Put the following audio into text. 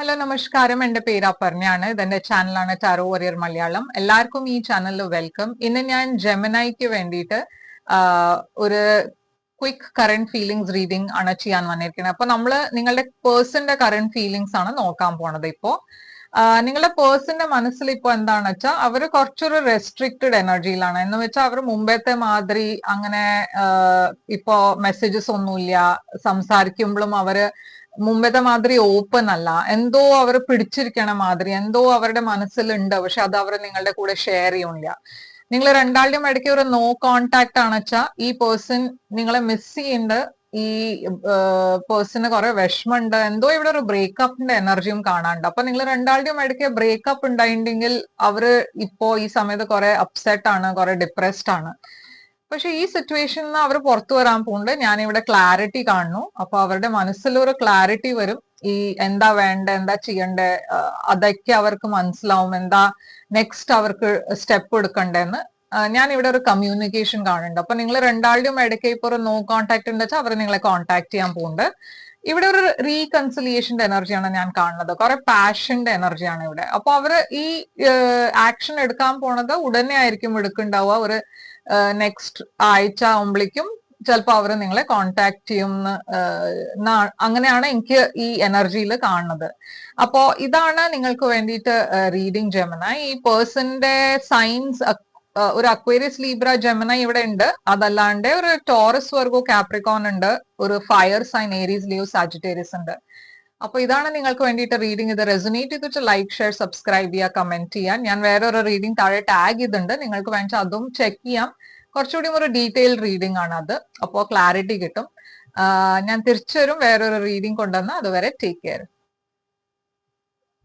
Hello നമസ്കാരം, എന്റെ പേര് അപർണയാണ്. ഇതെന്റെ ചാനലാണ് ടാരോ വറിയർ മലയാളം. എല്ലാവർക്കും ഈ ചാനലിൽ വെൽക്കം. ഇന്ന് ഞാൻ ജെമിനൈക്ക് വേണ്ടിയിട്ട് ഒരു ക്വിക്ക് കറന്റ് ഫീലിംഗ്സ് റീഡിംഗ് ആണ് ചെയ്യാൻ വന്നിരിക്കുന്നത്. അപ്പൊ നിങ്ങളുടെ പേഴ്സന്റെ കറന്റ് ഫീലിംഗ്സ് ആണ് നോക്കാൻ പോണത്. ഇപ്പോ നിങ്ങളുടെ പേഴ്സന്റെ മനസ്സിൽ ഇപ്പൊ എന്താണെന്ന് വെച്ചാൽ അവര് കുറച്ചൊരു റെസ്ട്രിക്റ്റഡ് എനർജിയിലാണ്. എന്ന് വെച്ചാൽ അവർ മുമ്പത്തെ മാതിരി അങ്ങനെ ഇപ്പോ മെസ്സേജസ് ഒന്നുമില്ല, സംസാരിക്കുമ്പോഴും അവര് മുമ്പത്തെ മാതിരി ഓപ്പൺ അല്ല, എന്തോ അവർ പിടിച്ചിരിക്കണ മാതിരി എന്തോ അവരുടെ മനസ്സിലുണ്ട്. പക്ഷെ അത് അവർ നിങ്ങളുടെ കൂടെ ഷെയർ ചെയ്യണില്ല. നിങ്ങൾ രണ്ടാളുടെയും ഇടയ്ക്ക് ഒരു നോ കോണ്ടാക്ട് ആണ് വെച്ചാൽ ഈ പേഴ്സൺ നിങ്ങളെ മിസ് ചെയ്യുന്നുണ്ട്. ഈ പേഴ്സണ് കുറെ വിഷമമുണ്ട്, എന്തോ ഇവിടെ ഒരു ബ്രേക്കപ്പിന്റെ എനർജിയും കാണാനുണ്ട്. അപ്പൊ നിങ്ങൾ രണ്ടാളുടെയും ഇടയ്ക്ക് ബ്രേക്കപ്പ് ഉണ്ടായിട്ടുണ്ടെങ്കിൽ അവര് ഇപ്പോ ഈ സമയത്ത് കുറെ അപ്സെറ്റ് ആണ്, കുറെ ഡിപ്രസ്ഡ് ആണ്. പക്ഷെ ഈ സിറ്റുവേഷനിൽ നിന്ന് അവർ പുറത്തു വരാൻ പോകുന്നുണ്ട്. ഞാൻ ഇവിടെ ക്ലാരിറ്റി കാണുന്നു. അപ്പൊ അവരുടെ മനസ്സിലൊരു ക്ലാരിറ്റി വരും. ഈ എന്താ വേണ്ട, എന്താ ചെയ്യണ്ടേ, അതൊക്കെ അവർക്ക് മനസ്സിലാവും. എന്താ നെക്സ്റ്റ് അവർക്ക് സ്റ്റെപ്പ് എടുക്കണ്ടെന്ന് ഞാൻ ഇവിടെ ഒരു കമ്മ്യൂണിക്കേഷൻ കാണുന്നുണ്ട്. അപ്പൊ നിങ്ങൾ രണ്ടാളുടെയും ഇടയ്ക്ക് ഇപ്പൊ ഒരു നോ കോൺടാക്ട് ഉണ്ട് വെച്ചാൽ അവർ നിങ്ങളെ കോൺടാക്ട് ചെയ്യാൻ പോകുന്നുണ്ട്. ഇവിടെ ഒരു റീകൺസിലിയേഷന്റെ എനർജിയാണ് ഞാൻ കാണുന്നത്. കുറെ പാഷന്റെ എനർജിയാണ് ഇവിടെ. അപ്പൊ അവര് ഈ ആക്ഷൻ എടുക്കാൻ പോണത് ഉടനെ ആയിരിക്കും എടുക്കുന്നുണ്ടാവുക. ഒരു നെക്സ്റ്റ് ആഴ്ച ആവുമ്പോഴേക്കും ചിലപ്പോൾ അവർ നിങ്ങളെ കോണ്ടാക്ട് ചെയ്യും. അങ്ങനെയാണ് എനിക്ക് ഈ എനർജിയിൽ കാണുന്നത്. അപ്പോ ഇതാണ് നിങ്ങൾക്ക് വേണ്ടിയിട്ട് റീഡിംഗ് ജെമിനൈ. ഈ പേഴ്സന്റെ സൈൻസ് ഒരു അക്വേറിയസ് ലീബ്ര ജെമിനൈ ഇവിടെ ഉണ്ട്. അതല്ലാണ്ട് ഒരു ടോറസ് വെർഗോ കാപ്രിക്കോൺ ഉണ്ട്. ഒരു fire sign Aries Leo Sagittarius ഉണ്ട്. അപ്പൊ ഇതാണ് നിങ്ങൾക്ക് വേണ്ടിയിട്ട് റീഡിംഗ്. ഇത് റെസൊനേറ്റ് ചെയ്തിട്ട് ലൈക്ക്, ഷെയർ, സബ്സ്ക്രൈബ് ചെയ്യുക, കമന്റ് ചെയ്യാൻ. ഞാൻ വേറെ ഒരു റീഡിംഗ് താഴെ ടാഗ് ചെയ്തിട്ടുണ്ട്, നിങ്ങൾക്ക് വേണമെങ്കിൽ അതും ചെക്ക് ചെയ്യാം. കുറച്ചുകൂടി ഒരു ഡീറ്റെയിൽ റീഡിംഗ് ആണ് അത്. അപ്പോൾ ക്ലാരിറ്റി കിട്ടും. ഞാൻ തിരിച്ചു വരും വേറൊരു റീഡിംഗ് കൊണ്ടുവന്ന്. അതുവരെ ടേക്ക് കെയർ.